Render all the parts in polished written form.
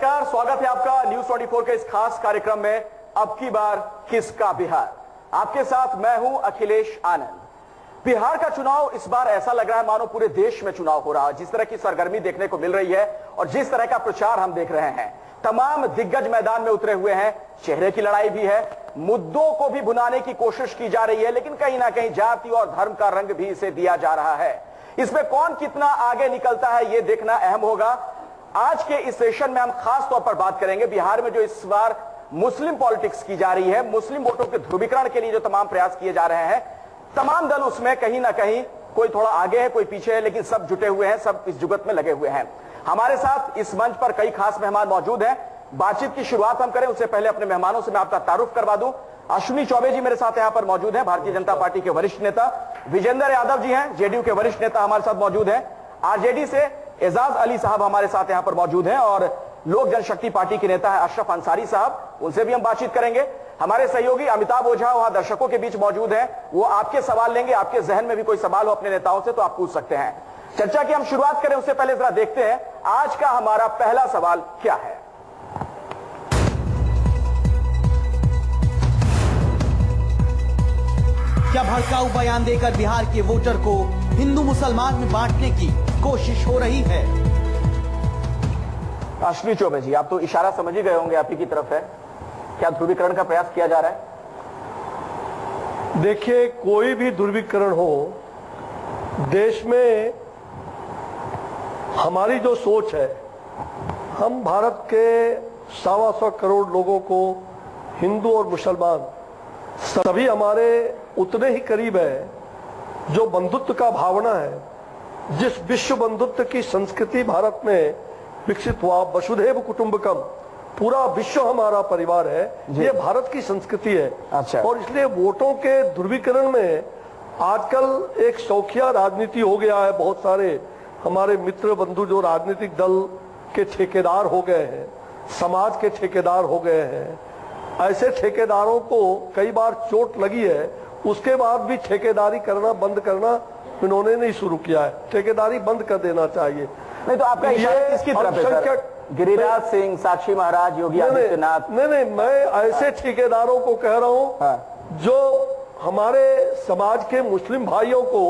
नमस्कार, स्वागत है आपका न्यूज 24 के इस खास कार्यक्रम में अब की बार किसका बिहार। आपके साथ मैं हूं अखिलेश आनंद। बिहार का चुनाव इस बार ऐसा लग रहा है मानो पूरे देश में चुनाव हो रहा है। जिस तरह की सरगर्मी देखने को मिल रही है और जिस तरह का प्रचार हम देख रहे हैं, तमाम दिग्गज मैदान में उतरे हुए हैं। चेहरे की लड़ाई भी है, मुद्दों को भी भुनाने की कोशिश की जा रही है, लेकिन कहीं ना कहीं जाति और धर्म का रंग भी इसे दिया जा रहा है। इसमें कौन कितना आगे निकलता है ये देखना अहम होगा। आज के इस सेशन में हम खास तौर पर बात करेंगे बिहार में जो इस बार मुस्लिम पॉलिटिक्स की जा रही है, मुस्लिम वोटों के ध्रुवीकरण के लिए जो तमाम प्रयास किए जा रहे हैं, तमाम दल उसमें कहीं ना कहीं कोई थोड़ा आगे है, कोई पीछे है, लेकिन सब जुटे हुए हैं, सब इस जुगत में लगे हुए हैं। हमारे साथ इस मंच पर कई खास मेहमान मौजूद हैं। बातचीत की शुरुआत हम करें उससे पहले अपने मेहमानों से मैं आपका तारुफ करवा दूं। अश्विनी चौबे जी मेरे साथ यहां पर मौजूद हैं, भारतीय जनता पार्टी के वरिष्ठ नेता। विजेंद्र यादव जी हैं, जेडीयू के वरिष्ठ नेता, हमारे साथ मौजूद हैं। आरजेडी से एजाज अली साहब हमारे साथ यहां पर मौजूद हैं और लोक जनशक्ति पार्टी के नेता है अशरफ अंसारी साहब, उनसे भी हम बातचीत करेंगे। हमारे सहयोगी अमिताभ ओझा वहां दर्शकों के बीच मौजूद हैं, वो आपके सवाल लेंगे। आपके जहन में भी कोई सवाल हो अपने नेताओं से तो आप पूछ सकते हैं। चर्चा की हम शुरुआत करें उससे पहले जरा देखते हैं आज का हमारा पहला सवाल क्या है। क्या भड़काऊ बयान देकर बिहार के वोटर को हिंदू मुसलमान में बांटने की कोशिश हो रही है? अश्विनी चौबे जी, आप तो इशारा समझ ही गए होंगे, आप ही की तरफ है। क्या ध्रुवीकरण का प्रयास किया जा रहा है? देखिए, कोई भी ध्रुवीकरण हो, देश में हमारी जो सोच है, हम भारत के 125 करोड़ लोगों को, हिंदू और मुसलमान सभी हमारे उतने ही करीब है। जो बंधुत्व का भावना है, जिस विश्व बंधुत्व की संस्कृति भारत में विकसित हुआ, वसुधैव कुटुंबकम, पूरा विश्व हमारा परिवार है, ये भारत की संस्कृति है। अच्छा। और इसलिए वोटों के ध्रुवीकरण में आजकल एक शौकिया राजनीति हो गया है। बहुत सारे हमारे मित्र बंधु जो राजनीतिक दल के ठेकेदार हो गए हैं, समाज के ठेकेदार हो गए हैं, ऐसे ठेकेदारों को कई बार चोट लगी है, उसके बाद भी ठेकेदारी करना बंद करना इन्होंने नहीं शुरू किया है। ठेकेदारी बंद कर देना चाहिए। नहीं तो आपका इशारा किसकी तरफ है सर? गिरिराज सिंह, साक्षी महाराज, योगी आदित्यनाथ? नहीं, मैं ऐसे ठेकेदारों को कह रहा हूं जो हमारे समाज के मुस्लिम भाइयों को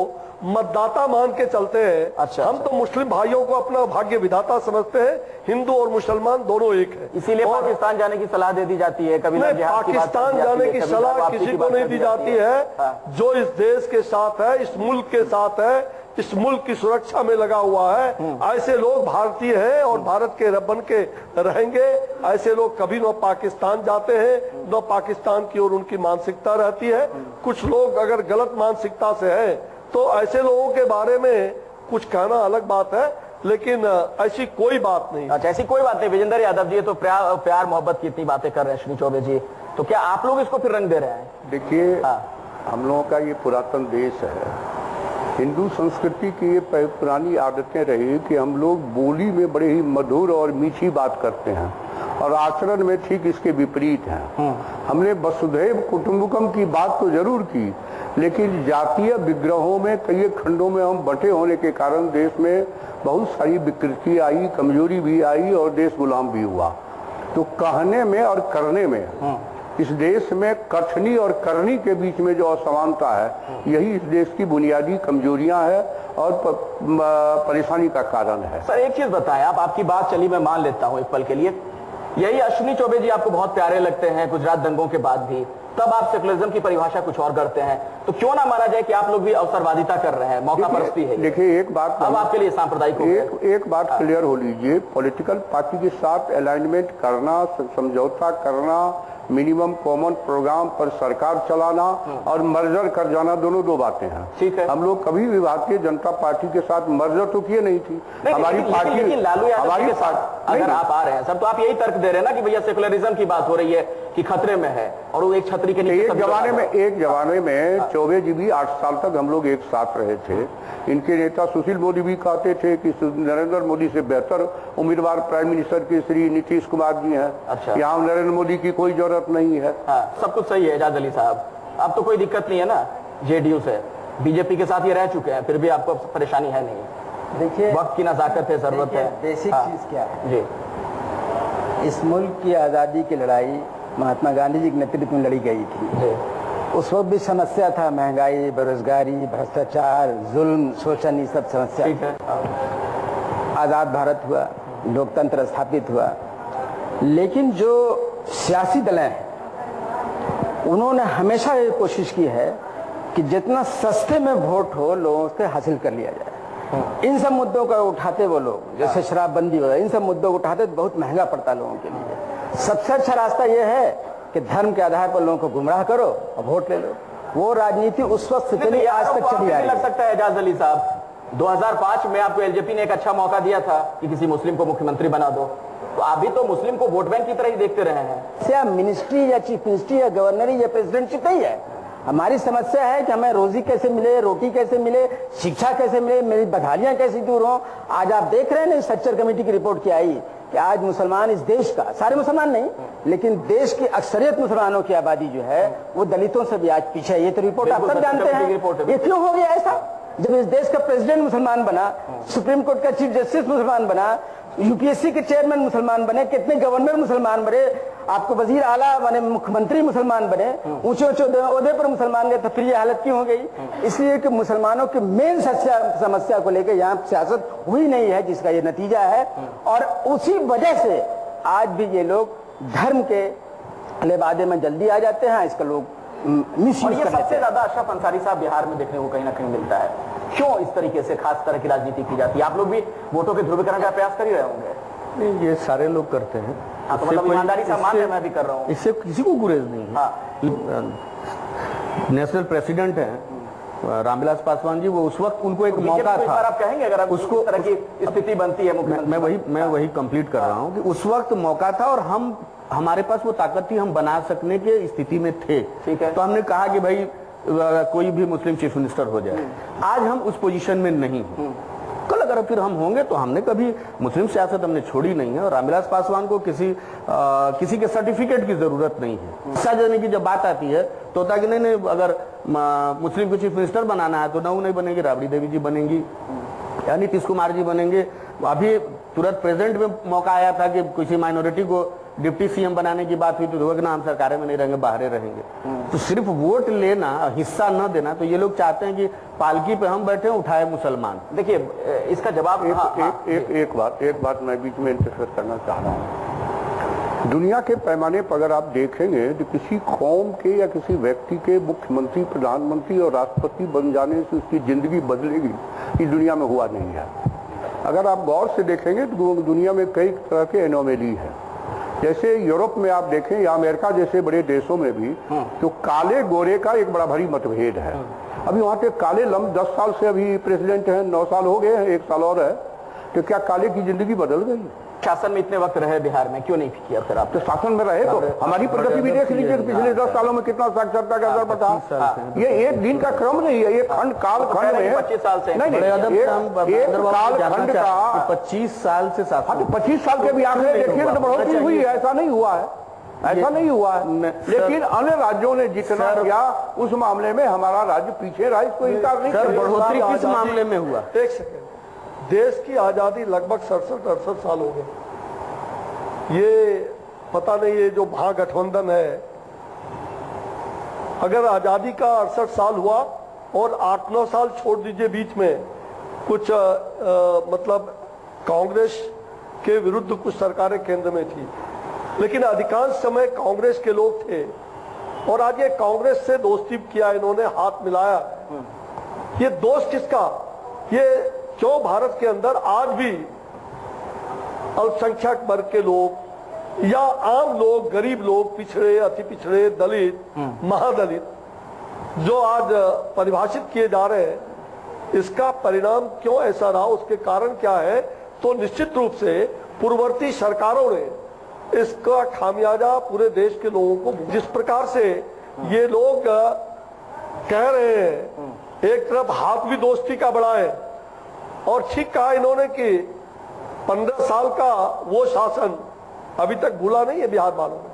मतदाता मान के चलते हैं। अच्छा, हम तो मुस्लिम भाइयों को अपना भाग्य विधाता समझते हैं। हिंदू और मुसलमान दोनों एक है, इसीलिए पाकिस्तान जाने की सलाह दे दी जाती है। कभी पाकिस्तान जाने की सलाह किसी को नहीं दी जाती है। जो इस देश के साथ है, इस मुल्क के साथ है, इस मुल्क की सुरक्षा में लगा हुआ है, ऐसे लोग भारतीय हैं और भारत के बन के रहेंगे। ऐसे लोग कभी न पाकिस्तान जाते हैं, न पाकिस्तान की ओर उनकी मानसिकता रहती है। कुछ लोग अगर गलत मानसिकता से हैं तो ऐसे लोगों के बारे में कुछ कहना अलग बात है, लेकिन ऐसी कोई बात नहीं। अच्छा, ऐसी कोई बात नहीं। विजेंद्र यादव जी तो प्यार मोहब्बत की इतनी बातें कर रहे हैं अश्विनी चौबे जी, तो क्या आप लोग इसको फिर रंग दे रहे हैं? देखिए, हम लोगों का ये पुरातन देश है। हिंदू संस्कृति की ये पुरानी आदतें रही कि हम लोग बोली में बड़े ही मधुर और मीठी बात करते हैं और आचरण में ठीक इसके विपरीत हैं। हमने वसुधैव कुटुंबकम की बात तो जरूर की, लेकिन जातीय विग्रहों में कई खंडों में हम बंटे होने के कारण देश में बहुत सारी विकृति आई, कमजोरी भी आई और देश गुलाम भी हुआ। तो कहने में और करने में इस देश में कथनी और करनी के बीच में जो असमानता है, यही इस देश की बुनियादी कमजोरियां है और परेशानी का कारण है। सर एक चीज बताएं, आपकी बात चली मैं मान लेता हूं एक पल के लिए। यही अश्विनी चौबे जी आपको बहुत प्यारे लगते हैं गुजरात दंगों के बाद भी, तब आप सेकुलरिज्म की परिभाषा कुछ और करते हैं, तो क्यों ना माना जाए कि आप लोग भी अवसरवादिता कर रहे हैं, मौका परस्ती है? देखिए, एक बात अब आपके लिए सांप्रदायिक एक बात क्लियर हो लीजिए। पॉलिटिकल पार्टी के साथ अलाइनमेंट करना, समझौता करना, मिनिमम कॉमन प्रोग्राम पर सरकार चलाना और मर्जर कर जाना, दोनों दो बातें हैं। ठीक है। हम लोग कभी भी भारतीय जनता पार्टी के साथ मर्जर तो किए नहीं थी। हमारी पार्टी, लालू यादव के साथ अगर आप आ रहे हैं सर, तो आप यही तर्क दे रहे हैं ना कि भैया सेकुलरिज्म की बात हो रही है कि खतरे में है, और वो एक छतरी के नीचे। एक जमाने में चौबे जी भी 8 साल तक हम लोग एक साथ रहे थे। इनके नेता सुशील मोदी भी कहते थे कि नरेंद्र मोदी से बेहतर उम्मीदवार प्राइम मिनिस्टर के श्री नीतीश कुमार जी हैं। अच्छा। यहाँ नरेंद्र मोदी की कोई जरूरत नहीं है। सब कुछ सही है एजाज अली साहब, अब तो कोई दिक्कत नहीं है ना जेडीयू से, बीजेपी के साथ ये रह चुके हैं, फिर भी आपको परेशानी है नहीं? देखिए, वक्त की नजाकत है, जरूरत है। बेसिक चीज क्या है जी? इस मुल्क की आज़ादी की लड़ाई महात्मा गांधी जी के नेतृत्व में लड़ी गई थी। उस वक्त भी समस्या था, महंगाई, बेरोजगारी, भ्रष्टाचार, जुल्म, शोषण, ये सब समस्या थी। आज़ाद भारत हुआ, लोकतंत्र स्थापित हुआ, लेकिन जो सियासी दलें हैं उन्होंने हमेशा ये कोशिश की है कि जितना सस्ते में वोट हो लोगों से हासिल कर लिया जाए। इन सब मुद्दों को उठाते वो लोग, जैसे शराबबंदी हो, इन सब मुद्दों को उठाते तो बहुत महंगा पड़ता लोगों के लिए। सबसे अच्छा रास्ता ये है कि धर्म के आधार पर लोगों को गुमराह करो और वोट ले लो। वो राजनीति उस वक्त से चली, आज तक चली आ रही है। लग सकता है एजाज अली साहब, 2005 में आपको एलजेपी ने एक अच्छा मौका दिया था कि किसी मुस्लिम को मुख्यमंत्री बना दो, तो अभी तो मुस्लिम को वोट बैंक की तरह ही देखते रहे हैं। क्या मिनिस्ट्री या चीफ मिनिस्ट्री या गवर्नरी या प्रेसिडेंटशिप नहीं है। हमारी समस्या है कि हमें रोजी कैसे मिले, रोटी कैसे मिले, शिक्षा कैसे मिले, मेरी बदहालियां कैसे दूर हों। आज आप देख रहे हैं ना, स्ट्रक्चर कमेटी की रिपोर्ट क्या आई कि आज मुसलमान इस देश का, सारे मुसलमान नहीं लेकिन देश की अक्सरियत मुसलमानों की आबादी जो है वो दलितों से भी आज पीछे है। ये तो रिपोर्ट आप सब जानते हैं। ये क्यों हो गया ऐसा? जब इस देश का प्रेसिडेंट मुसलमान बना, सुप्रीम कोर्ट का चीफ जस्टिस मुसलमान बना, यूपीएससी के चेयरमैन मुसलमान बने, कितने गवर्नर मुसलमान बने, आपको वजीर आला बने, मुख्यमंत्री मुसलमान बने, ऊंचे ऊंचे ओहदे पर मुसलमान गए, तो फिर ये हालत क्यों हो गई? इसलिए कि मुसलमानों की मेन समस्या को लेकर यहाँ सियासत हुई नहीं है, जिसका ये नतीजा है। और उसी वजह से आज भी ये लोग धर्म के लेबादे में जल्दी आ जाते हैं। इसका लोग और ये सबसे ज्यादा अशरफ अंसारी साहब बिहार में देखने को कहीं ना कहीं मिलता है। क्यों इस तरीके से खास तरह की राजनीति की जाती है? आप लोग भी वोटों के ध्रुवीकरण का प्रयास कर ही रहे होंगे। नहीं, ये सारे लोग करते हैं। तो मतलब ईमानदारी से मान मैं भी कर रहा हूँ, इससे किसी को गुरेज नहीं है। नेशनल प्रेसिडेंट है रामविलास पासवान जी, वो उस वक्त उनको एक मौका था। आप कहेंगे अगर उसको तरह की स्थिति बनती है, मैं वही कंप्लीट कर रहा हूँ कि उस वक्त मौका था और हमारे पास वो ताकत थी, हम बना सकने के स्थिति में थे। ठीक है, तो हमने कहा कि भाई कोई भी मुस्लिम चीफ मिनिस्टर हो जाए। आज हम उस पोजीशन में नहीं हैं। कल अगर फिर हम होंगे तो हमने कभी मुस्लिम सियासत हमने छोड़ी नहीं है। और रामविलास पासवान को किसी के सर्टिफिकेट की जरूरत नहीं है। हिस्सा देने की जब बात आती है तो होता कि नहीं अगर मुस्लिम को चीफ मिनिस्टर बनाना है तो नऊ नहीं बनेगी, राबड़ी देवी जी बनेंगी या नीतीश कुमार जी बनेंगे। अभी तुरंत प्रेजेंट में मौका आया था कि किसी माइनॉरिटी को डिप्टी सीएम बनाने की बात हुई तो ना हम सरकारें में नहीं रहेंगे, बाहर रहेंगे। तो सिर्फ वोट लेना, हिस्सा न देना, तो ये लोग चाहते हैं कि पालकी पे हम बैठे उठाए मुसलमान। देखिए इसका जवाब एक बात मैं बीच में इंटरफेयर करना चाह रहा हूँ। दुनिया के पैमाने पर अगर आप देखेंगे तो किसी कौम के या किसी व्यक्ति के मुख्यमंत्री, प्रधानमंत्री और राष्ट्रपति बन जाने से उसकी जिंदगी बदलेगी, ये दुनिया में हुआ नहीं है। अगर आप गौर से देखेंगे तो दुनिया में कई तरह के एनोमेली है। जैसे यूरोप में आप देखें या अमेरिका जैसे बड़े देशों में भी तो काले गोरे का एक बड़ा भारी मतभेद है। अभी वहाँ के काले 10 साल से अभी प्रेसिडेंट हैं, 9 साल हो गए हैं, 1 साल और है, तो क्या काले की जिंदगी बदल गई? शासन में इतने वक्त रहे बिहार में, क्यों नहीं किया फिर आप? तो शासन में रहे तो हमारी प्रगति भी देख लीजिए, पिछले 10 सालों में कितना साक्षरता का दर बढ़ा। ये एक दिन का क्रम नहीं है, ये कालखंड में 25 साल से नहीं, एक कालखंड का 25 साल से 25 साल के भी आंकड़े देखिए तो बढ़ोतरी हुई है। ऐसा नहीं हुआ है, ऐसा नहीं हुआ है। लेकिन अन्य राज्यों ने जितना किया उस मामले में हमारा राज्य पीछे रहा, इसको इनकार नहीं। सर बढ़ोतरी किस मामले में हुआ? एक सेकंड, देश की आजादी लगभग 67-68 साल हो गए। ये पता नहीं, ये जो महागठबंधन है, अगर आजादी का 68 साल हुआ और 8-9 साल छोड़ दीजिए बीच में कुछ मतलब कांग्रेस के विरुद्ध कुछ सरकारें केंद्र में थी, लेकिन अधिकांश समय कांग्रेस के लोग थे और आज ये कांग्रेस से दोस्ती किया, इन्होंने हाथ मिलाया। ये दोस्त किसका? ये जो भारत के अंदर आज भी अल्पसंख्यक वर्ग के लोग या आम लोग, गरीब लोग, पिछड़े, अति पिछड़े, दलित, महादलित जो आज परिभाषित किए जा रहे हैं, इसका परिणाम क्यों ऐसा रहा, उसके कारण क्या है? तो निश्चित रूप से पूर्ववर्ती सरकारों ने इसका खामियाजा पूरे देश के लोगों को, जिस प्रकार से ये लोग कह रहे हैं, एक तरफ हाथ भी दोस्ती का बड़ा है और ठीक कहा इन्होंने कि 15 साल का वो शासन अभी तक भूला नहीं है बिहार वालों ने,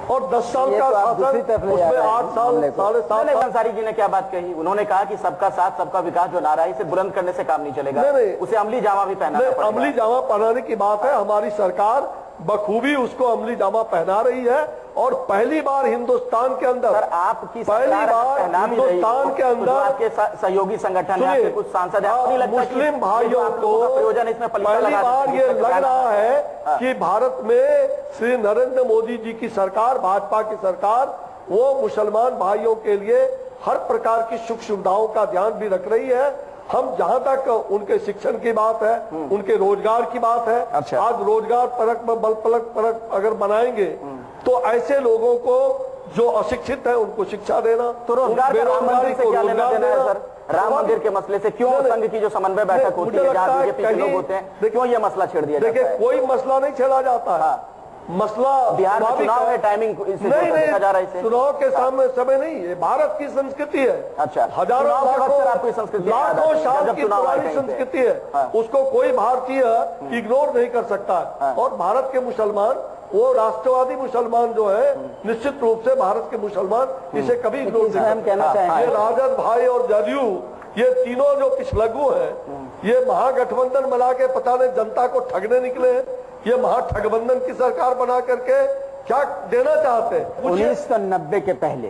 और 10 साल का शासन उसमें 8 साल, 7.5 साल। अंसारी जी ने क्या बात कही? उन्होंने कहा कि सबका साथ सबका विकास जो नारा है इसे बुलंद करने से काम नहीं चलेगा, उसे अमली जामा भी पहना। अमली जामा पहनाने की बात है। हमारी सरकार बखूबी उसको अमली जामा पहना रही है और पहली बार हिंदुस्तान के अंदर आपकी पहली बार हिंदुस्तान के अंदर आपके सहयोगी संगठन है, कुछ सांसद हैं, मुस्लिम भाइयों को प्रयोजन इसमें पहली बार ये लग रहा है कि भारत में श्री नरेंद्र मोदी जी की सरकार, भाजपा की सरकार, वो मुसलमान भाइयों के लिए हर प्रकार की सुख सुविधाओं का ध्यान भी रख रही है। हम जहां तक उनके शिक्षण की बात है, उनके रोजगार की बात है, अच्छा। आज रोजगार परक में बल परक अगर बनाएंगे तो ऐसे लोगों को जो अशिक्षित है उनको शिक्षा देना, तो रोजगार का राम मंदिर से क्या लेना देना है सर? राम मंदिर के मसले से क्यों संघ की जो समन्वय बैठक होती है जहां बीजेपी के लोग होते हैं, क्यों यह मसला छेड़ दिया जाता है? देखिए, कोई मसला नहीं छेड़ा जाता है। मसला बिहार में चुनाव है, टाइमिंग नहीं जा रहा है, चुनाव के सामने समय नहीं है, भारत की संस्कृति है। अच्छा, हजारों आपकी संस्कृति, लाखों साल की पुरानी संस्कृति है, उसको कोई भारतीय इग्नोर नहीं कर सकता। और भारत के मुसलमान, वो राष्ट्रवादी मुसलमान जो है, निश्चित रूप से भारत के मुसलमान इसे कभी इग्नोर नहीं करते। ये राजद भाई और जदयू, ये तीनों जो पिछलग्गू है, ये महागठबंधन बना के पता नहीं जनता को ठगने निकले हैं। ये महाठगबंधन की सरकार बना करके क्या देना चाहते हैं? 1990 के पहले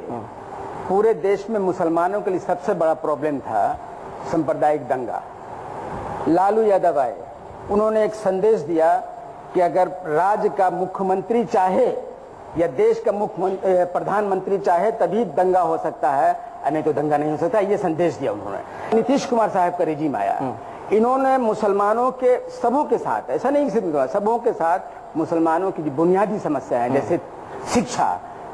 पूरे देश में मुसलमानों के लिए सबसे बड़ा प्रॉब्लम था सांप्रदायिक दंगा। लालू यादव आए, उन्होंने एक संदेश दिया कि अगर राज्य का मुख्यमंत्री चाहे या देश का प्रधानमंत्री चाहे तभी दंगा हो सकता है, नहीं तो दंगा नहीं हो सकता। ये संदेश दिया उन्होंने। नीतीश कुमार साहब का रेजिम आया, इन्होंने मुसलमानों के सबों के साथ, ऐसा नहीं सिर्फ सबों के साथ मुसलमानों की जो बुनियादी समस्या है जैसे शिक्षा,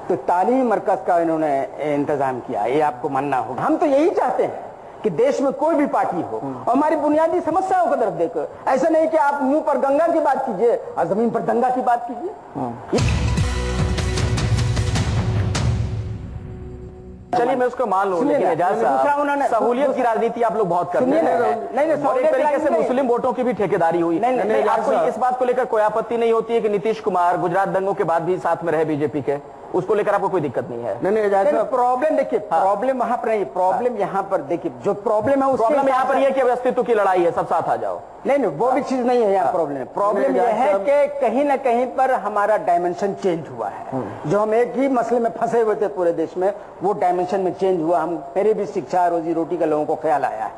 तो तालीमी मरकज का इन्होंने इंतजाम किया। ये आपको मानना होगा। हम तो यही चाहते हैं कि देश में कोई भी पार्टी हो और हमारी बुनियादी समस्याओं की तरफ देखो। ऐसा नहीं कि आप मुंह पर गंगा की बात कीजिए और जमीन पर दंगा की बात कीजिए। चलिए मैं उसको मान लूं, लेकिन एजाज साहब, सहूलियत की राजनीति आप लोग बहुत करते हैं। नहीं, और एक तरीके से मुस्लिम वोटों की भी ठेकेदारी हुई। नहीं, आपको इस बात को लेकर कोई आपत्ति नहीं होती है कि नीतीश कुमार गुजरात दंगों के बाद भी साथ में रहे बीजेपी के, उसको लेकर आपको कोई दिक्कत नहीं है? नहीं, प्रॉब्लम देखिए, प्रॉब्लम वहां पर नहीं, प्रॉब्लम यहाँ पर देखिए, जो प्रॉब्लम है प्रॉब्लम यहाँ पर यह कि अस्तित्व की लड़ाई है, सब साथ आ जाओ। नहीं, वो भी चीज नहीं है यहाँ प्रॉब्लम यह है कि कहीं ना कहीं पर हमारा डायमेंशन चेंज हुआ है। जो हम एक ही मसले में फंसे हुए थे पूरे देश में, वो डायमेंशन में चेंज हुआ। हम मेरे भी शिक्षा, रोजी रोटी का लोगों को ख्याल आया है।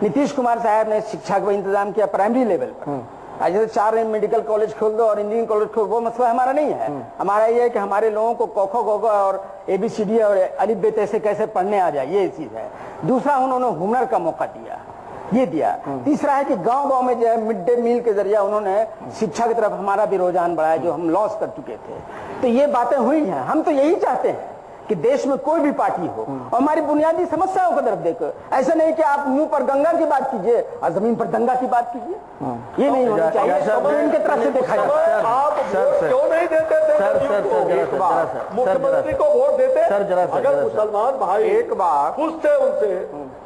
नीतीश कुमार साहब ने शिक्षा का इंतजाम किया प्राइमरी लेवल पर। आज जैसे 4 मेडिकल कॉलेज खोल दो और इंजीनियरिंग कॉलेज खोल, वो मसला हमारा नहीं है। हमारा ये है कि हमारे लोगों को कोखो गोगो और ABCD और अलिफ बे ते से कैसे पढ़ने आ जाए, ये चीज है। दूसरा, उन्होंने हुनर का मौका दिया, ये दिया। तीसरा है कि गांव-गांव में जो है मिड डे मील के जरिए उन्होंने शिक्षा की तरफ हमारा भी रुझान बढ़ाया, जो हम लॉस कर चुके थे। तो ये बातें हुई हैं। हम तो यही चाहते हैं कि देश में कोई भी पार्टी हो और हमारी बुनियादी समस्याओं की तरफ देखो। ऐसा नहीं कि आप मुंह पर गंगा की बात कीजिए और जमीन पर दंगा की बात कीजिए, ये नहीं होना चाहिए। इनके तरफ से देखा जाए। आप क्यों नहीं देते थे? मुख्यमंत्री को वोट देते? अगर मुसलमान भाई एक बार पूछते उनसे,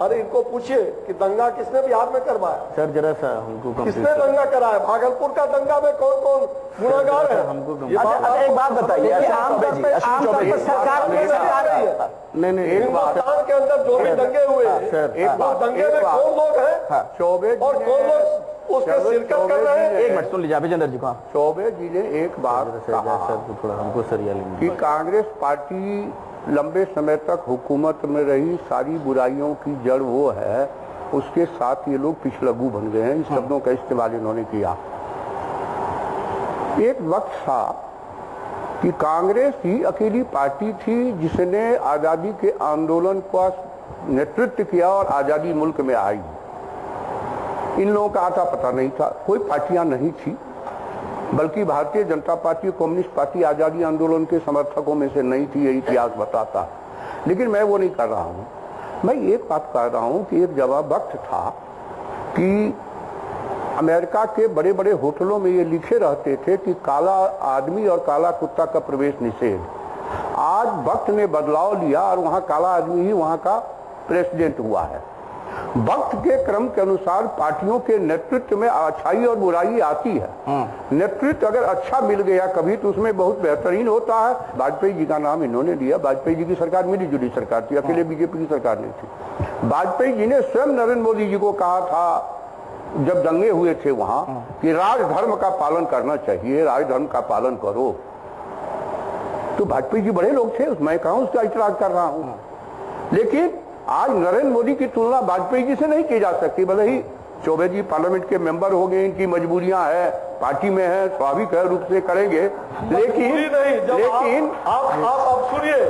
अरे इनको पूछिए कि दंगा किसने बिहार में करवाया? सर जरा सा हमको किसने दंगा कराया? भागलपुर का दंगा में कौन कौन गुनाहगार है? एक बात बताइए, नहीं, हिंदुस्तान के अंदर जो भी दंगे हुए, एक बार दंगे में कौन लोग हैं? चौबे और कौन लोग उसके शिरकत कर रहे हैं? एक मिनट सुन लीजिए अभिजेंद्र जी को। चौबे जी ने एक बात कहा थोड़ा हमको कि कांग्रेस पार्टी लंबे समय तक हुकूमत में रही, सारी बुराइयों की जड़ वो है, उसके साथ ये लोग पिछलग्गू बन गए हैं। इस शब्दों का इस्तेमाल इन्होंने किया। एक वक्त था कि कांग्रेस ही अकेली पार्टी थी जिसने आजादी के आंदोलन का नेतृत्व किया और आजादी मुल्क में आई। इन लोगों का आता पता नहीं था, कोई पार्टियां नहीं थी, बल्कि Bharatiya Janata party, communist party आजादी आंदोलन के समर्थकों में से नहीं थी, ये इतिहास बताता। लेकिन मैं वो नहीं कर रहा हूं। मैं एक बात कह रहा हूं कि एक जवाब वक्त था कि अमेरिका के बड़े बड़े होटलों में ये लिखे रहते थे कि काला आदमी और काला कुत्ता का प्रवेश निषेध। आज वक्त ने बदलाव लिया और वहां काला आदमी ही वहां का प्रेसिडेंट हुआ है। वक्त के क्रम के अनुसार पार्टियों के नेतृत्व में अच्छाई और बुराई आती है। नेतृत्व अगर अच्छा मिल गया कभी तो उसमें बहुत बेहतरीन होता है। वाजपेयी जी का नाम इन्होंने लिया। वाजपेयी जी की सरकार मिली जुली सरकार थी, अकेले बीजेपी की सरकार नहीं थी। वाजपेयी जी ने स्वयं नरेंद्र मोदी जी को कहा था जब दंगे हुए थे वहां कि राजधर्म का पालन करना चाहिए, राजधर्म का पालन करो, तो वाजपेयी जी बड़े लोग थे, मैं कहां उसका इतराज कर रहा हूं। लेकिन आज नरेंद्र मोदी की तुलना वाजपेयी जी से नहीं की जा सकती। भले ही चौबे जी पार्लियामेंट के मेंबर हो गए, इनकी मजबूरियां है, पार्टी में है, स्वाभाविक है रूप से करेंगे, लेकिन आप अब सुनिए,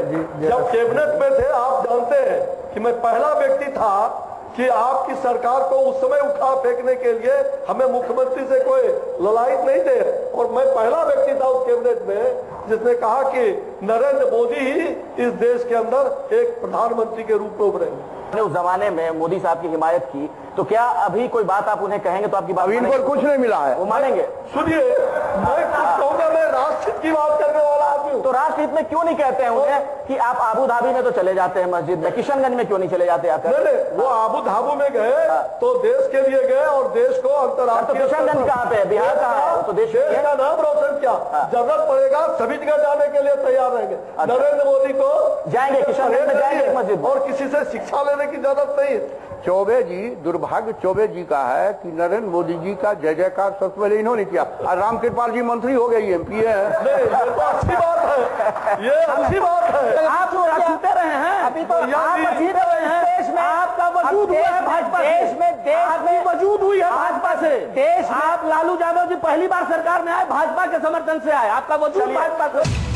जब कैबिनेट में थे आप जानते हैं कि मैं पहला व्यक्ति था कि आपकी सरकार को उस समय उठा फेंकने के लिए हमें मुख्यमंत्री से कोई ललायत नहीं थे, और मैं पहला व्यक्ति था उस कैबिनेट में जिसने कहा कि नरेंद्र मोदी ही इस देश के अंदर एक प्रधानमंत्री के रूप में उभरेंगे। उस जमाने में मोदी साहब की हिमायत की, तो क्या अभी कोई बात आप उन्हें कहेंगे तो आपकी बात इन पर कुछ नहीं मिला है, वो मानेंगे? सुनिए, मैं कुछ कहूंगा, मैं राष्ट्रहित की बात करने वाला आदमी हूं। तो राष्ट्रहित में क्यों नहीं कहते हैं उन्हें कि आप आबू धाबी में तो चले जाते हैं मस्जिद में, किशनगंज में क्यों नहीं चले जाते आकर? नहीं, वो आबू धाबू में गए तो देश के लिए गए और देश को अंतर्राष्ट्रीय। तो किशनगंज कहाँ पे है? बिहार कहाँ है? तो देश का नाम रोशन किया, जरूरत पड़ेगा सभी जगह जाने के लिए तैयार रहेंगे। नरेंद्र मोदी को जाएंगे किशनगंज में, जाएंगे मस्जिद, और किसी से शिक्षा लेने की जरूरत नहीं। चौबे जी, दुर्भाग्य चौबे जी का है कि नरेंद्र मोदी जी का जय जयकार सबसे पहले इन्होंने किया, और रामकृपाल जी मंत्री हो गए, एमपी है। नहीं, ये तो अच्छी बात है, ये अच्छी बात है। आप जीते रहे हैं, अभी तो आप जीत रहे हैं। देश में आपका वजूद हुआ है भाजपा, देश में वजूद हुई है भाजपा से। देश आप लालू यादव जी पहली बार सरकार में आए, भाजपा के समर्थन से आए, आपका वजूद भाजपा से।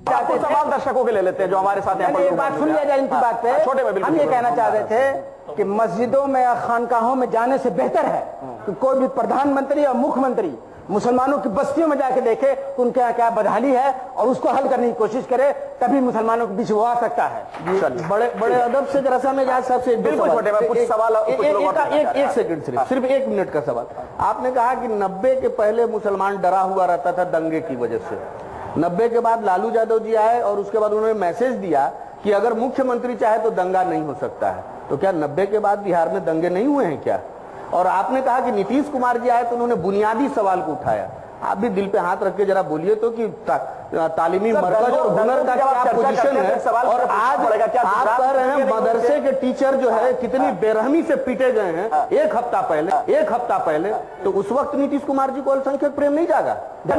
आपको सवाल दर्शकों के ले लेते हैं जो हमारे साथ यहाँ पर। एक बात सुन लिया जाए इनकी बात पे। छोटे में हम ये कहना चाह रहे थे कि मस्जिदों में या खानकाहों में जाने से बेहतर है कि कोई भी प्रधानमंत्री या मुख्यमंत्री मुसलमानों की बस्तियों में जाके देखे कि उनके यहाँ क्या बदहाली है और उसको हल करने की कोशिश करे, तभी मुसलमानों के बीच वो आ सकता है। बड़े अदब से जरा सा मैं जहाँ साहब से बिल्कुल छोटे में कुछ सवाल, एक सेकंड सिर्फ 1 मिनट का सवाल। आपने कहा कि 90 के पहले मुसलमान डरा हुआ रहता था दंगे की वजह से, 90 के बाद लालू यादव जी आए और उसके बाद उन्होंने मैसेज दिया कि अगर मुख्यमंत्री चाहे तो दंगा नहीं हो सकता है। तो क्या 90 के बाद बिहार में दंगे नहीं हुए हैं क्या? और आपने कहा कि नीतीश कुमार जी आए तो उन्होंने बुनियादी सवाल को उठाया। आप भी दिल पे हाथ रख के जरा बोलिए तो कि तालीमी मरकज और हुनर का क्या पोजीशन है, और आज आप कह रहे हैं मदरसे के टीचर जो है कितनी बेरहमी से पीटे गए हैं एक हफ्ता पहले, तो उस वक्त नीतीश कुमार जी को अल्पसंख्यक प्रेम नहीं जागा? आप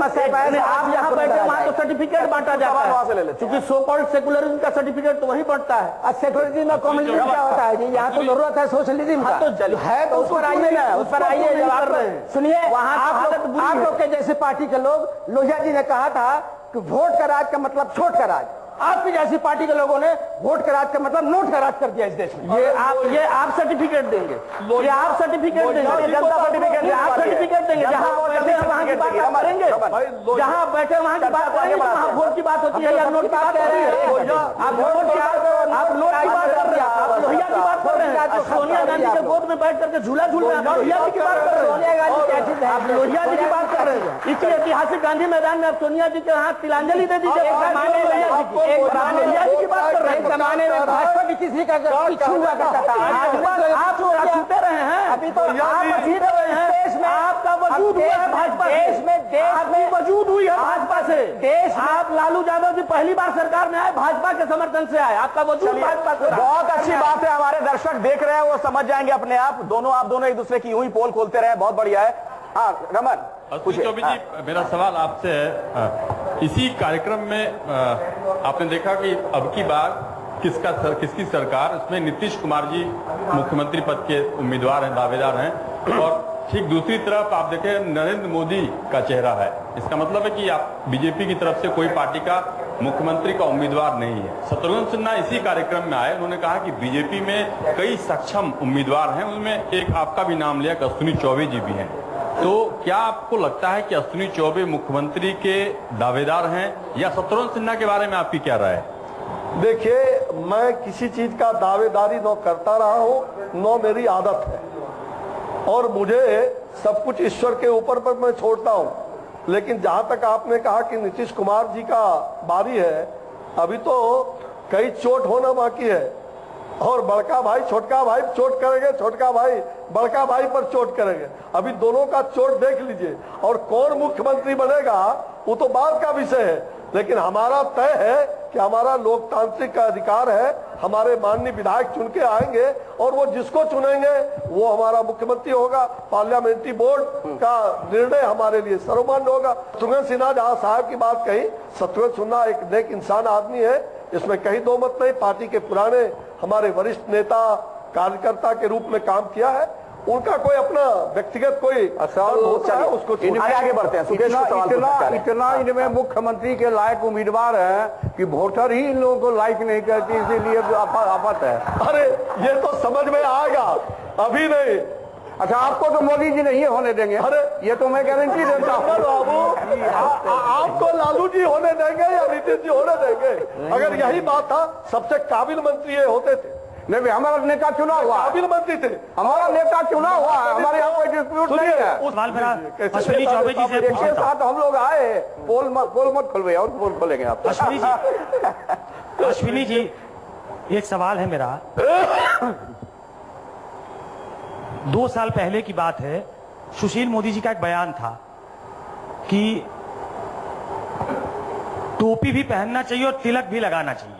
जहाँ बैठे वहाँ तो सर्टिफिकेट बांटा जाता है, क्योंकि सो कॉल्ड सेकुलरिज्म का सर्टिफिकेट तो वहीं बढ़ता है। सेकुलरिज्म और कम्युनिज्म क्या होता है जी? यहाँ तो जरूरत है सोशलिज्म का, तो है तो उस पर आइए ना, उस पर आइए। सुनिए, आप लोग के जैसे पार्टी के लोग, लोहिया जी ने कहा था कि वोट का राज का मतलब छोट का राज। आपकी जैसी पार्टी के लोगों ने वोट का राज का मतलब नोट का राज कर दिया इस देश में। ये आप सर्टिफिकेट देंगे, ये आप सर्टिफिकेट देंगे, जनता सर्टिफिकेट, आप सर्टिफिकेट देंगे। जहाँ बैठे हैं वहाँ की बात आप करेंगे, जहाँ बैठे वहाँ की बात करेंगे, वहाँ वोट की बात होती है या नोट की बात कर रहे हैं? आप वोट की, आप नोट की बात कर रहे हैं, आप लोहिया की बात कर रहे हैं, सोनिया गांधी के गोद में बैठ करके झूला झूल रहे हैं, आप लोहिया जी की बात कर रहे हैं। सोनिया गांधी क्या चीज है? आप लोहिया जी की बात कर रहे हैं। इसी ऐतिहासिक गांधी मैदान में आप सोनिया जी के हाथ तिलांजलि दे दीजिए। की बात कर रहे हैं, जमाने में भाजपा भी किसी का पीछू हुआ करता था, आप जीते रहे हैं, अभी तो आप जीत रहे हैं। देश में आपका वजूद हुआ है भाजपा, देश में वजूद हुई है भाजपा से। देश आप लालू यादव जी पहली बार सरकार में आए, भाजपा के समर्थन से आए, आपका वजूद भाजपा से। बहुत अच्छी बात है, हमारे दर्शक देख रहे हैं, वो समझ जाएंगे अपने आप। आप दोनों एक दूसरे की यूं ही पोल खोलते रहे, बहुत बढ़िया है। हाँ रमन, चौबे जी, मेरा सवाल आपसे है, इसी कार्यक्रम में आपने देखा कि अब की बार किसकी सरकार, इसमें नीतीश कुमार जी मुख्यमंत्री पद के उम्मीदवार हैं, दावेदार हैं, और ठीक दूसरी तरफ आप देखें नरेंद्र मोदी का चेहरा है। इसका मतलब है कि आप बीजेपी की तरफ से कोई पार्टी का मुख्यमंत्री का उम्मीदवार नहीं है। शत्रुघ्न सिन्हा इसी कार्यक्रम में आए, उन्होंने कहा कि बीजेपी में कई सक्षम उम्मीदवार हैं, उनमें एक आपका भी नाम लिया कि अश्विनी चौबे जी भी हैं। तो क्या आपको लगता है कि अश्विनी चौबे मुख्यमंत्री के दावेदार हैं, या शत्रुघ्न सिन्हा के बारे में आपकी क्या राय है? देखिए, मैं किसी चीज का दावेदारी न करता रहा हूं, न मेरी आदत है, और मुझे सब कुछ ईश्वर के ऊपर पर मैं छोड़ता हूं। लेकिन जहां तक आपने कहा कि नीतीश कुमार जी का बारी है, अभी तो कई चोट होना बाकी है, और बड़का भाई छोटका भाई चोट करेंगे, छोटका भाई बड़का भाई पर चोट करेंगे। अभी दोनों का चोट देख लीजिए, और कौन मुख्यमंत्री बनेगा वो तो बाद का विषय है। लेकिन हमारा तय है कि हमारा लोकतांत्रिक का अधिकार है, हमारे माननीय विधायक चुन के आएंगे और वो जिसको चुनेंगे वो हमारा मुख्यमंत्री होगा। पार्लियामेंट्री बोर्ड का निर्णय हमारे लिए सर्वमान्य होगा। शत्रुघ्न सिन्हा जहां साहब की बात कही, शत्रुघ्न सिन्हा एक नेक इंसान आदमी है, इसमें कहीं दो मत नहीं। पार्टी के पुराने हमारे वरिष्ठ नेता कार्यकर्ता के रूप में काम किया है। उनका कोई अपना व्यक्तिगत कोई असर होता है, उसको आगे बढ़ते हैं। सुकेश को सवाल पूछना चाह रहे हैं। इतना इनमें मुख्यमंत्री के लायक उम्मीदवार है कि वोटर ही इन लोगों को लाइक नहीं करती, इसीलिए आफत है। अरे ये तो समझ में आएगा, अभी नहीं। अच्छा, आपको तो मोदी जी नहीं होने देंगे। अरे ये तो मैं गारंटी देता हूँ बाबू, आपको लालू जी होने देंगे या नीतीश जी होने देंगे? अगर यही बात था, सबसे काबिल मंत्री ये होते थे। नहीं, हमारा नेता चुना हुआ, काबिल मंत्री थे, हमारा नेता चुना हुआ है, हमारे यहाँ कोई डिस्प्यूट नहीं है। सवाल मेरा अश्विनी चौबे जी से एक साथ हम लोग आए, पोल मत खुलवे और पोल खोलेंगे आप। अश्विनी जी एक सवाल है मेरा। 2 साल पहले की बात है, सुशील मोदी जी का एक बयान था कि टोपी भी पहनना चाहिए और तिलक भी लगाना चाहिए।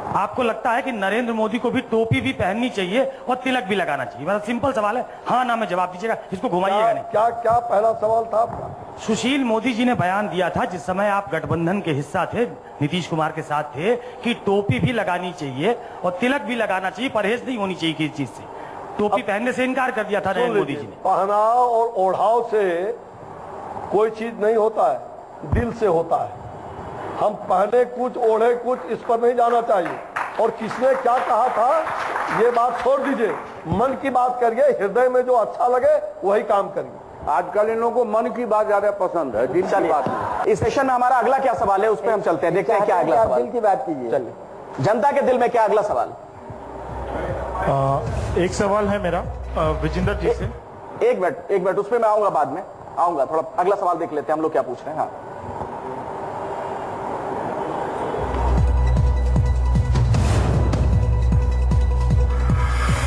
आपको लगता है कि नरेंद्र मोदी को भी टोपी भी पहननी चाहिए और तिलक भी लगाना चाहिए? बड़ा सिंपल सवाल है, हाँ ना में जवाब दीजिएगा, इसको घुमाइएगा नहीं। क्या पहला सवाल था आपका? सुशील मोदी जी ने बयान दिया था जिस समय आप गठबंधन के हिस्सा थे, नीतीश कुमार के साथ थे, कि टोपी भी लगानी चाहिए और तिलक भी लगाना चाहिए, परहेज नहीं होनी चाहिए किसी चीज से। टोपी पहनने से इनकार कर दिया था नरेंद्र मोदी जी ने। पहनाव और ओढ़ाव से कोई चीज नहीं होता है, दिल से होता है। हम पहने कुछ ओढ़े कुछ, इस पर नहीं जाना चाहिए। और किसने क्या कहा था ये बात छोड़ दीजिए, मन की बात करिए, हृदय में जो अच्छा लगे वही काम करिए। आजकल इन लोगों को मन की बात ज्यादा पसंद है, दिल की बात नहीं। इस सेशन में हमारा अगला क्या सवाल है, उस पर हम चलते हैं, देखते हैं क्या अगला सवाल। दिल की बात कीजिए। चलिए, जनता के दिल में क्या अगला सवाल? एक सवाल है मेरा विजेंद्र जी से। एक मिनट, उस पर मैं आऊंगा, बाद में आऊंगा। थोड़ा अगला सवाल देख लेते हैं हम लोग क्या पूछ रहे हैं। हाँ,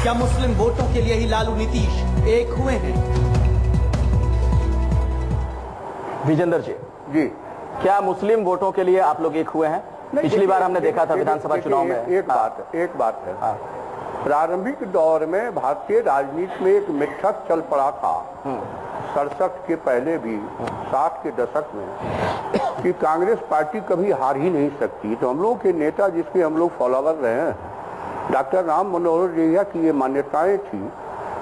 क्या मुस्लिम वोटों के लिए ही लालू नीतीश एक हुए हैं? विजेंद्र जी, क्या मुस्लिम वोटों के लिए आप लोग एक हुए हैं? पिछली बार हमने देखा था विधानसभा चुनाव में। एक बात है, प्रारंभिक दौर में भारतीय राजनीति में एक मिथक चल पड़ा था 67 के पहले भी, 60 के दशक में, कि कांग्रेस पार्टी कभी हार ही नहीं सकती। तो हम लोग के नेता, जिसके हम लोग फॉलोवर रहे हैं, डॉक्टर राम मनोहर लोहिया की ये मान्यताएं थी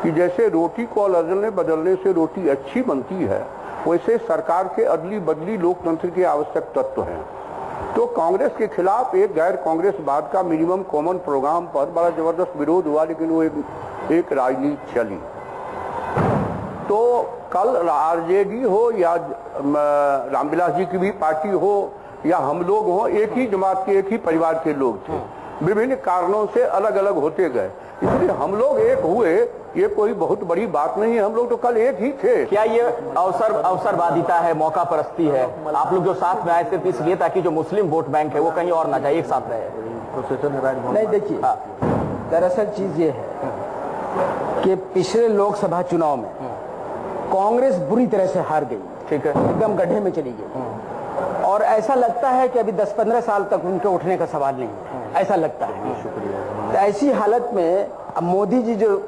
कि जैसे रोटी को अदलने बदलने से रोटी अच्छी बनती है, वैसे सरकार के अदली बदली लोकतंत्र के आवश्यक तत्व हैं। तो कांग्रेस के खिलाफ एक गैर कांग्रेसवाद का मिनिमम कॉमन प्रोग्राम पर बड़ा जबरदस्त विरोध हुआ, लेकिन वो एक राजनीति चली। तो कल आरजेडी हो या रामविलास जी की भी पार्टी हो या हम लोग हो, एक ही जमात के, एक ही परिवार के लोग थे, विभिन्न कारणों से अलग अलग होते गए, इसलिए हम लोग एक हुए, ये कोई बहुत बड़ी बात नहीं है। हम लोग तो कल एक ही थे। क्या ये अवसरवादिता है, मौका परस्ती है? आप लोग जो साथ में आए सिर्फ इसलिए ताकि जो मुस्लिम वोट बैंक है वो कहीं और ना जाए, एक साथ रहे? नहीं, देखिए, दरअसल चीज ये है कि पिछले लोकसभा चुनाव में कांग्रेस बुरी तरह से हार गई, ठीक है, एकदम गड्ढे में चली गई, और ऐसा लगता है कि अभी 10-15 साल तक उनके उठने का सवाल नहीं है, ऐसा लगता है। तो ऐसी हालत में अब मोदी जी जो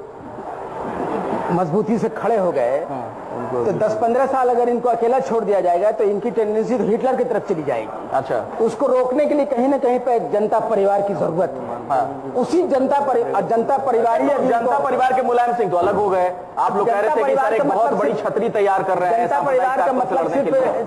मजबूती से खड़े हो गए, तो 10-15 साल अगर इनको अकेला छोड़ दिया जाएगा तो इनकी टेंडेंसी तो हिटलर की तरफ चली जाएगी। अच्छा, उसको रोकने के लिए कहीं ना कहीं पे जनता परिवार की जरूरत है। उसी जनता परिवार के मुलायम सिंह तो अलग हो गए। आप लोग कह रहे थे कि सर एक बहुत बड़ी छतरी तैयार कर रहे हैं। जनता परिवार का मतलब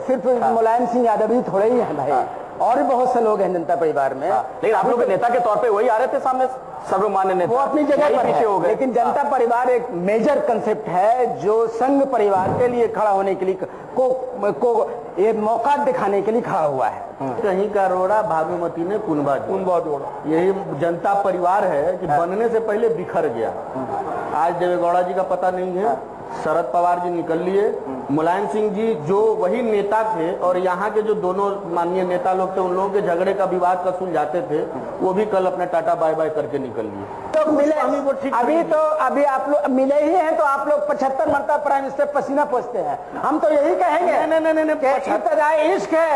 सिर्फ मुलायम सिंह यादव ही थोड़े ही है भाई, और भी बहुत से लोग हैं जनता परिवार में। लेकिन आप लोग के नेता के तौर पे वही आ रहे थे सामने, सर्वमान्य नेता, वो अपनी जगह पर पीछे हो गए। लेकिन जनता परिवार एक मेजर कंसेप्ट है जो संघ परिवार के लिए खड़ा होने के लिए को ये मौका दिखाने के लिए खड़ा हुआ है। कहीं का रोड़ा भागीमती ने कुनबा जोड़ा, यही जनता परिवार है कि बनने से पहले बिखर गया। आज देवेगौड़ा जी का पता नहीं है, शरद पवार जी निकल लिए, मुलायम सिंह जी जो वही नेता थे और यहाँ के जो दोनों माननीय नेता लोग थे, उन लोगों के झगड़े का विवाद का सुलझाते थे, वो भी कल अपने टाटा बाय बाय करके निकल लिए। तो लोग मिले, हमें वो ठीक अभी आप लोग मिले ही हैं तो आप लोग 75 मरतबा प्राइम मिनिस्टर पसीना पोंछते हैं। हम तो यही कहेंगे नहीं, इब्तिदाई इश्क है,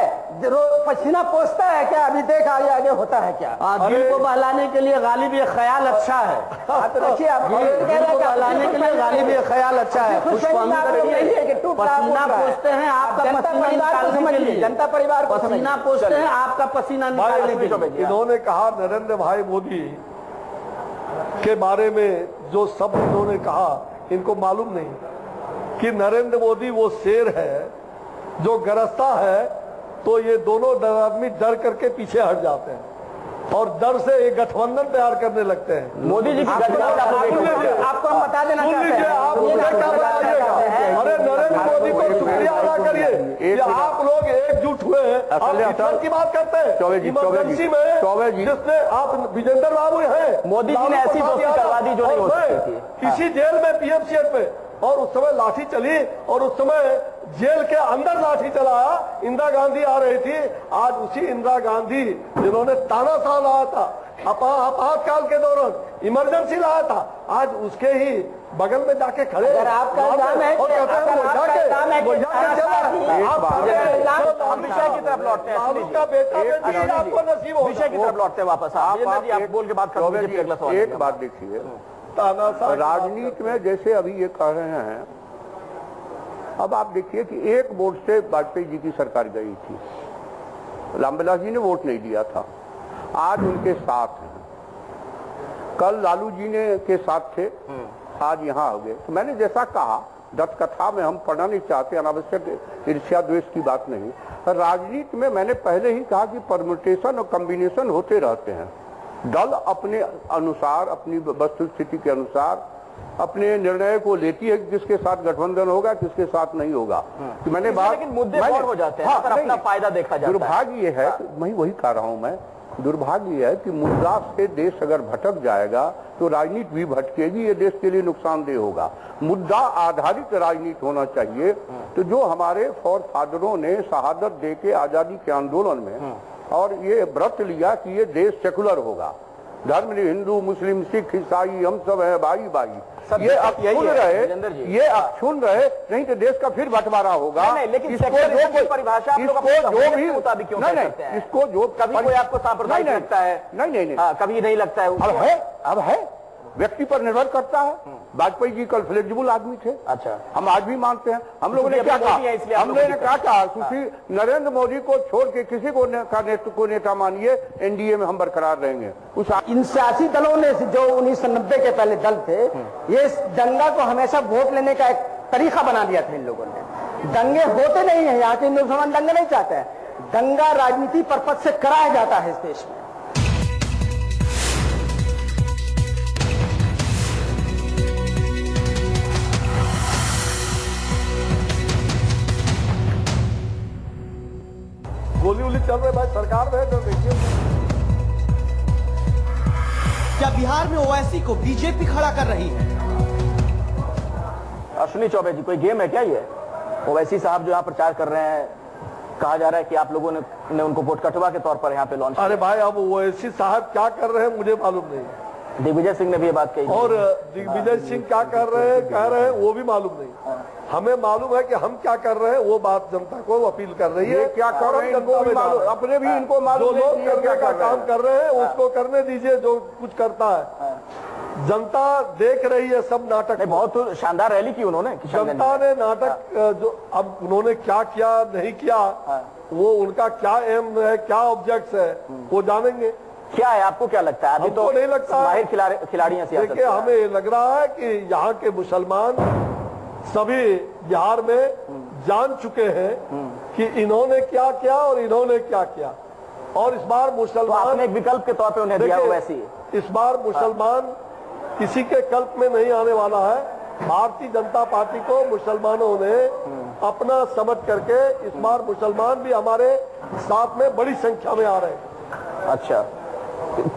पसीना पोंछता है क्या? अभी देख आगे आगे होता है क्या? दिल को बहलाने के लिए गालिब ये ख्याल अच्छा है। तो देखिए आप दिल को बहलाने के लिए गालिब ये ख्याल अच्छा है। पसीना पोंछते हैं आपका पसीना निकालने के लिए, जनता परिवार को पसीना पोंछते हैं आपका पसीना निकालने के लिए। इन्होंने कहा नरेंद्र भाई मोदी के बारे में जो सब इन्होंने कहा, इनको मालूम नहीं कि नरेंद्र मोदी वो शेर है जो गरजता है तो ये दोनों आदमी डर करके पीछे हट जाते हैं और डर से एक गठबंधन तैयार करने लगते हैं। मोदी जी की आपको हम बता देना चाहते हैं, आप अरे नरेंद्र मोदी को शुक्रिया अदा करिए कि आप लोग एकजुट हुए हैं। आप हिटलर की बात करते हैं इमरजेंसी में, जिसने आप विजेंद्र बाबू हैं, मोदी जी ने ऐसी दोस्ती करवा दी जो नहीं हो सकती थी। किसी जेल में पीएमसीएच पे, और उस समय लाठी चली और उस समय जेल के अंदर लाठी चलाया, इंदिरा गांधी आ रही थी। आज उसी इंदिरा गांधी जिन्होंने तानाशाह लाया था आपातकाल के दौरान, इमरजेंसी लाया था, आज उसके ही बगल में जाके खड़े। अगर आपका काम है और कहते हैं विषय की तरफ लौटते हैं, का बेटा आपको नसीब हो। विषय की तरफ लौटते हैं वापस। आप बोल के बात करो। एक बात देखिए, राजनीति में जैसे अभी ये कह रहे हैं, अब आप देखिए कि एक वोट से वाजपेयी जी की सरकार गई थी, रामविलास जी ने वोट नहीं दिया था, आज उनके साथ हैं। कल लालू जी ने के साथ थे, आज यहाँ हो गए। तो मैंने जैसा कहा, दत्त कथा में हम पढ़ना नहीं चाहते, अनावश्यक ईर्ष्या द्वेष की बात नहीं। राजनीति में मैंने पहले ही कहा कि परम्यूटेशन और कॉम्बिनेशन होते रहते हैं। दल अपने अनुसार, अपनी वस्तु स्थिति के अनुसार अपने निर्णय को लेती है कि किसके साथ गठबंधन होगा, किसके साथ नहीं होगा। तो मैंने बात, लेकिन मुद्दे और हो जाते हैं, अपना फायदा देखा जाता है। दुर्भाग्य ये है, मैं वही कह रहा हूं, मैं दुर्भाग्य ये है कि मुद्दा से देश अगर भटक जाएगा तो राजनीति भी भटकेगी, ये देश के लिए नुकसानदेह होगा। मुद्दा आधारित राजनीति होना चाहिए। तो जो हमारे फॉर फादरों ने शहादत दे के आजादी के आंदोलन में और ये व्रत लिया कि ये देश सेकुलर होगा, धर्म हिंदू मुस्लिम सिख ईसाई हम सब है भाई भाई, ये अक्षुण रहे, ये अक्षुण रहे, नहीं तो देश का फिर बंटवारा होगा। लेकिन इसको जो भी मुताबिक क्यों करते हैं? इसको जो कभी कोई आपको सांप्रदायिक लगता है, नहीं, कभी नहीं लगता है, अब है व्यक्ति पर निर्भर करता है। वाजपेयी जी कल फ्लेक्सिबल आदमी थे, अच्छा, हम आज भी मानते हैं। हम लोगों ने क्या कहा, हमने क्या कहा, नरेंद्र मोदी को छोड़ के किसी को नेता मानिए, एनडीए में हम बरकरार रहेंगे। उस इन सियासी दलों ने जो 1990 के पहले दल थे, ये दंगा को हमेशा वोट लेने का एक तरीका बना दिया था इन लोगों ने। दंगे होते नहीं है, यहाँ के हिंदू मुसलमान दंगे नहीं चाहते हैं, दंगा राजनीति पर्पज से कराया जाता है इस देश में। गोली उली चल रहे भाई, सरकार में तो देखिए। क्या बिहार में ओवैसी को बीजेपी खड़ा कर रही है? अश्विनी चौबे जी, कोई गेम है क्या ये? ओवैसी साहब जो यहाँ प्रचार कर रहे हैं, कहा जा रहा है कि आप लोगों ने उनको वोट कटवा के तौर पर यहाँ पे लॉन्च। अरे भाई, अब ओवैसी साहब क्या कर रहे हैं मुझे मालूम नहीं। दिग्विजय सिंह ने भी ये बात कही, और दिग्विजय सिंह क्या कर रहे हैं, कह रहे हैं, वो भी मालूम नहीं। हमें मालूम है कि हम क्या कर रहे हैं, वो बात जनता को अपील कर रही है। क्या कर रहे हैं अपने भी इनको मालूम, जो लोग करने का काम कर रहे हैं उसको करने दीजिए, जो कुछ करता है। जनता देख रही है सब नाटक। बहुत शानदार रैली की उन्होंने, जनता ने नाटक जो अब उन्होंने क्या किया नहीं किया, वो उनका क्या एम है, क्या ऑब्जेक्ट है, वो जानेंगे। क्या है, आपको क्या लगता है? अभी तो नहीं लगता माहिर खिलाड़ी हैं सियासत। देखिए, हमें लग रहा है कि यहाँ के मुसलमान सभी बिहार में जान चुके हैं कि इन्होंने क्या किया और इन्होंने क्या किया। और इस बार मुसलमान, तो आपने एक विकल्प के तौर पे उन्हें दिया, वैसी इस बार मुसलमान किसी के कल्प में नहीं आने वाला है। भारतीय जनता पार्टी को मुसलमानों ने अपना समझ करके इस बार मुसलमान भी हमारे साथ में बड़ी संख्या में आ रहे हैं। अच्छा,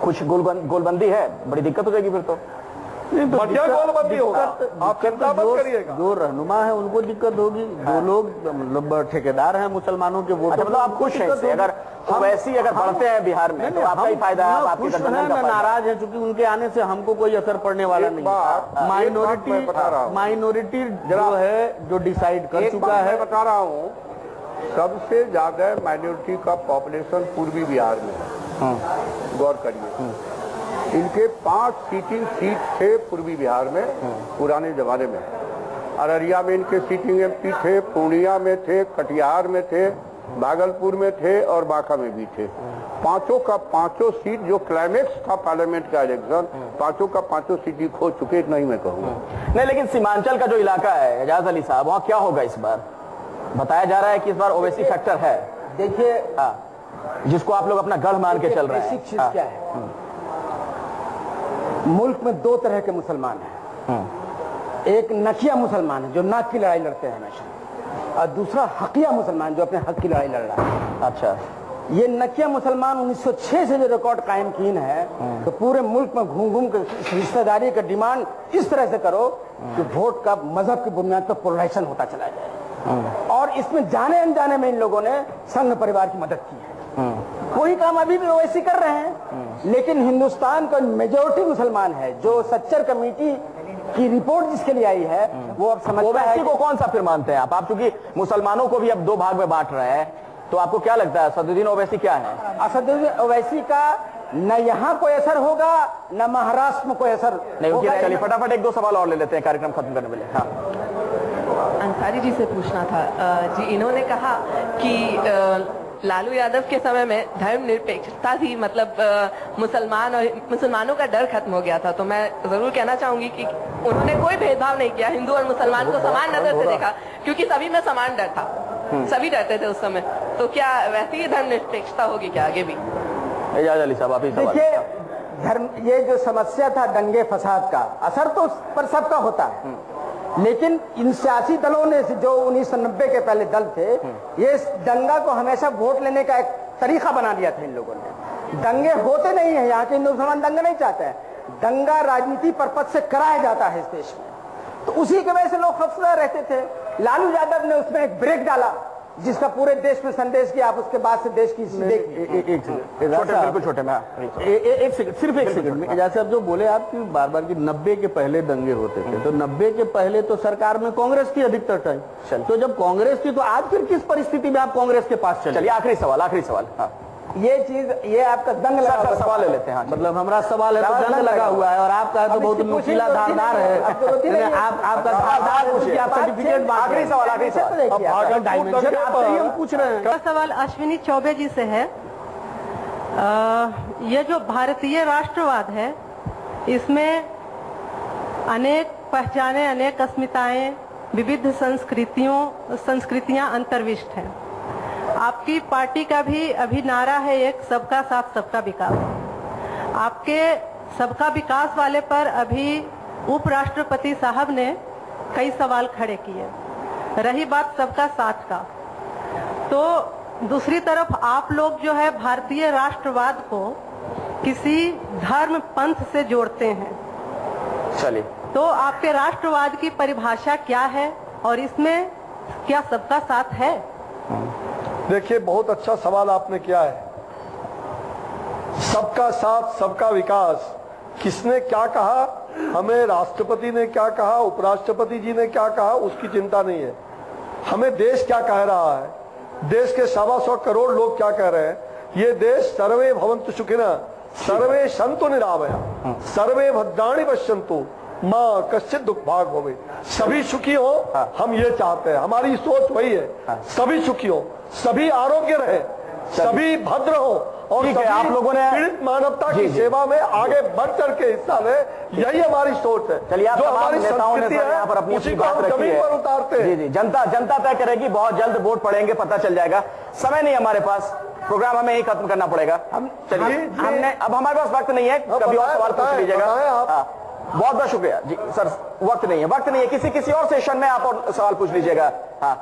कुछ गोलबंदी है, बड़ी दिक्कत हो जाएगी फिर तो। बढ़िया गोलबंदी होगा, आप चिंता मत करिएगा। जो रहनुमा है उनको दिक्कत होगी, जो लोग ठेकेदार हैं मुसलमानों के वोट। मतलब आप खुश हैं इससे? अगर वैसे अगर बढ़ते हैं बिहार में तो आपका ही फायदा है, आपके गठबंधन का फायदा। नाराज है क्योंकि उनके आने से हमको कोई असर पड़ने वाला नहीं। माइनॉरिटी जो है जो डिसाइड कर चुका है। बता रहा हूँ, सबसे ज्यादा माइनॉरिटी का पॉपुलेशन पूर्वी बिहार में है। गौर करिए, इनके 5 सीटिंग सीट थे पूर्वी बिहार में पुराने जमाने में। अररिया में इनके सीटिंग एमपी थे, पूर्णिया में थे, कटिहार में थे, भागलपुर में थे और बांका में भी थे। पांचों का पांचों सीट जो क्लाइमेक्स था पार्लियामेंट का इलेक्शन, पांचों का पांचों सीट ही खो चुके, नहीं मैं कहूँगा। नहीं, लेकिन सीमांचल का जो इलाका है एजाज अली साहब, वहाँ क्या होगा इस बार? बताया जा रहा है कि इस बार ओवैसी फैक्टर है। देखिए, जिसको आप लोग अपना गढ़ मान के चल रहे हैं। चीज क्या है, मुल्क में 2 तरह के मुसलमान हैं। एक नकिया मुसलमान है जो नाक की लड़ाई लड़ते हैं हमेशा, और दूसरा हकिया मुसलमान जो अपने हक की लड़ाई लड़ रहा है। अच्छा, ये नकिया मुसलमान 1906 से जो रिकॉर्ड कायम कीन है, तो पूरे मुल्क में घूम घूम कर हिस्सेदारी का डिमांड इस तरह से करो कि वोट का मजहब की बुनियाद पर पोलराइजेशन होता चला जाए। और इसमें जाने अनजाने में इन लोगों ने संघ परिवार की मदद की है। कोई काम अभी भी वैसे कर रहे हैं, लेकिन हिंदुस्तान का मेजोरिटी मुसलमान है। जो सच्चर कमेटी की रिपोर्ट जिसके लिए आई है वो अब समझता है को कौन सा फिर मानते हैं आप चूंकि मुसलमानों को भी अब 2 भाग में बांट रहे हैं, तो आपको क्या लगता है असदुद्दीन ओवैसी क्या है? असदुद्दीन ओवैसी का न यहाँ कोई असर होगा न महाराष्ट्र में कोई असर नहीं होगा। चलिए फटाफट 1-2 सवाल और ले लेते हैं कार्यक्रम खत्म करने वाले। हाँ, अंसारी जी से पूछना था जी, इन्होंने कहा कि लालू यादव के समय में धर्मनिरपेक्षता थी, मतलब मुसलमानों का डर खत्म हो गया था। तो मैं जरूर कहना चाहूंगी कि उन्होंने कोई भेदभाव नहीं किया, हिंदू और मुसलमान को समान नजर से देखा, क्योंकि सभी में समान डर था, सभी डरते थे उस समय। तो क्या वैसी ही धर्मनिरपेक्षता होगी क्या आगे भी? एजाज अली साहब, आप ही सवाल। देखिए, ये जो समस्या था दंगे फसाद का, असर तो उस पर सबका होता है, लेकिन इन सियासी दलों ने जो 1990 के पहले दल थे, ये दंगा को हमेशा वोट लेने का एक तरीका बना दिया था इन लोगों ने। दंगे होते नहीं है, यहाँ के हिंदू मुसलमान दंगा नहीं चाहते हैं, दंगा राजनीति पर्पज से कराया जाता है इस देश में, तो उसी की वजह से लोग खौफजदा रहते थे। लालू यादव ने उसमें एक ब्रेक डाला जिसका पूरे देश में संदेश किया। आप उसके बाद से देश की बिल्कुल छोटे में सिर्फ एक सेकंड में जैसे अब जो बोले आप कि बार बार कि 90 के पहले दंगे होते थे, तो 90 के पहले तो सरकार में कांग्रेस थी अधिकतर टाइम। तो जब कांग्रेस थी तो आज फिर किस परिस्थिति में आप कांग्रेस के पास चले? चलिए आखिरी सवाल। हाँ, ये चीज, ये आपका दंग लगा सवाल ले लेते हैं। मतलब हमारा सवाल है तो दंग लगा हुआ है और आपका तो बहुत नुकीला धारदार है। आपका धारदार सर्टिफिकेट। आखिरी सवाल डायमेंशन हम पूछ रहे हैं। सवाल अश्विनी चौबे जी से है। ये जो भारतीय राष्ट्रवाद है, इसमें अनेक पहचाने, अनेक अस्मिताएं, विविध संस्कृतियां अंतर्विष्ट हैं। आपकी पार्टी का भी अभी नारा है एक, सबका साथ सबका विकास। आपके सबका विकास वाले पर अभी उपराष्ट्रपति साहब ने कई सवाल खड़े किए। रही बात सबका साथ का, तो दूसरी तरफ आप लोग जो है भारतीय राष्ट्रवाद को किसी धर्म पंथ से जोड़ते हैं। चलिए, तो आपके राष्ट्रवाद की परिभाषा क्या है और इसमें क्या सबका साथ है? देखिए, बहुत अच्छा सवाल आपने किया है। सबका साथ सबका विकास, किसने क्या कहा, हमें राष्ट्रपति ने क्या कहा, उपराष्ट्रपति जी ने क्या कहा, उसकी चिंता नहीं है। हमें देश क्या कह रहा है, देश के 125 करोड़ लोग क्या कह रहे हैं। ये देश सर्वे भवन्तु सुखिनः सर्वे सन्तु निरामया सर्वे भद्राणि पश्यन्तु माँ कश्चित् दुख भाग होवे। सभी सुखी हो, हम ये चाहते हैं, हमारी सोच वही है। सभी सुखी हो, सभी आरोग्य रहे, सभी भद्र हो और सभी आप लोगों ने पीड़ित मानवता की सेवा में आगे बढ़ चढ़ के हिस्सा ले, यही हमारी सोच है। चलिए, जो हमारी संस्कृति है यहाँ पर अपनी उसी को हम जमीन पर उतारते हैं। जी, जनता तय करेगी। बहुत जल्द वोट पड़ेंगे, पता चल जाएगा। समय नहीं हमारे पास, प्रोग्राम हमें ही खत्म करना पड़ेगा। हमने अब हमारे पास वक्त नहीं है, कभी और सवाल पूछ लीजिएगा। बहुत बहुत शुक्रिया जी सर, वक्त नहीं है, किसी और सेशन में आप और सवाल पूछ लीजिएगा। हाँ,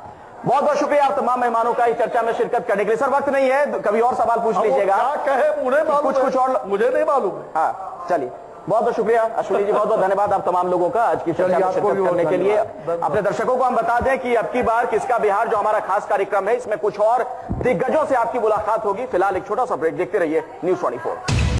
बहुत बहुत शुक्रिया आप तमाम मेहमानों का इस चर्चा में शिरकत करने के लिए। सर वक्त नहीं है, कभी और सवाल पूछ लीजिएगा। क्या कहे, उन्हें मालूम, कुछ और मुझे नहीं मालूम। हाँ, चलिए। बहुत बहुत शुक्रिया अश्विनी जी, बहुत बहुत धन्यवाद आप तमाम लोगों का आज की चर्चा में शिरकत करने के लिए। अपने दर्शकों को हम बता दें कि अब की बार किसका बिहार जो हमारा खास कार्यक्रम है, इसमें कुछ और दिग्गजों से आपकी मुलाकात होगी। फिलहाल एक छोटा सा ब्रेक, देखते रहिए News 24।